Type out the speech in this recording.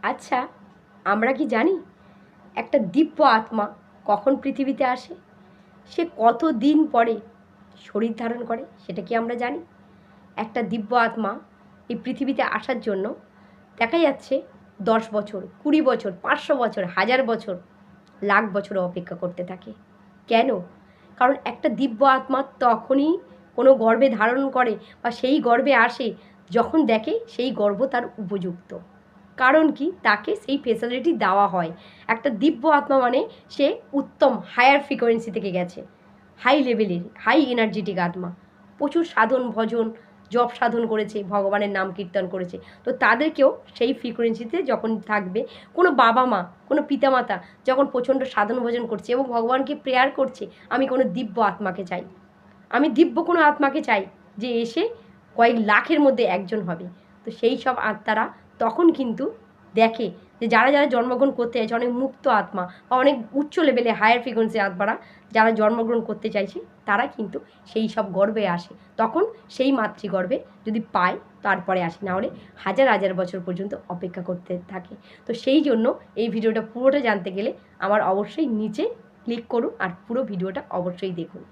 আচ্ছা, আমরা কি জানি একটা দিব্য আত্মা কখন পৃথিবীতে আসে? সে কত দিন পরে শরীর ধারণ করে সেটা কি আমরা জানি? একটা দিব্য আত্মা এই পৃথিবীতে আসার জন্য দেখা যাচ্ছে 10 বছর, 20 বছর, 500 বছর, 1000 বছর, লাখ বছরও অপেক্ষা করতে থাকে। কেন? কারণ একটা দিব্য আত্মা তখনই কোনো গর্ভে ধারণ করে বা সেই গর্ভে আসে যখন দেখে সেই গর্ভ তার উপযুক্ত। কারণ কি? তাকে সেই ফেসিলিটি দেওয়া হয়। একটা দিব্য আত্মা মানে সে উত্তম হায়ার ফ্রিকোয়েন্সি থেকে গেছে, হাই লেভেলের হাই এনার্জেটিক আত্মা। প্রচুর সাধন ভজন জপ সাধন করেছে, ভগবানের নাম কীর্তন করেছে। তো তাদেরকেও সেই ফ্রিকোয়েন্সিতে যখন থাকবে, কোনো বাবা মা, কোনো পিতামাতা যখন প্রচণ্ড সাধন ভজন করছে এবং ভগবানকে প্রেয়ার করছে, আমি কোনো দিব্য আত্মাকে চাই, আমি দিব্য কোনো আত্মাকে চাই যে এসে কয়েক লাখের মধ্যে একজন হবে। তো সেই সব আত্মারা তখন কিন্তু দেখে যে যারা যারা জন্মগ্রহণ করতে চাইছে, অনেক মুক্ত আত্মা বা অনেক উচ্চ লেভেলে হায়ার ফ্রিকোয়েন্সি আত্মারা যারা জন্মগ্রহণ করতে চাইছে তারা কিন্তু সেই সব গর্ভে আসে। তখন সেই মাতৃগর্ভে যদি পায় তারপরে আসে, না হলে হাজার হাজার বছর পর্যন্ত অপেক্ষা করতে থাকে। তো সেই জন্য এই ভিডিওটা পুরোটা জানতে গেলে আমার অবশ্যই নিচে ক্লিক করুন আর পুরো ভিডিওটা অবশ্যই দেখুন।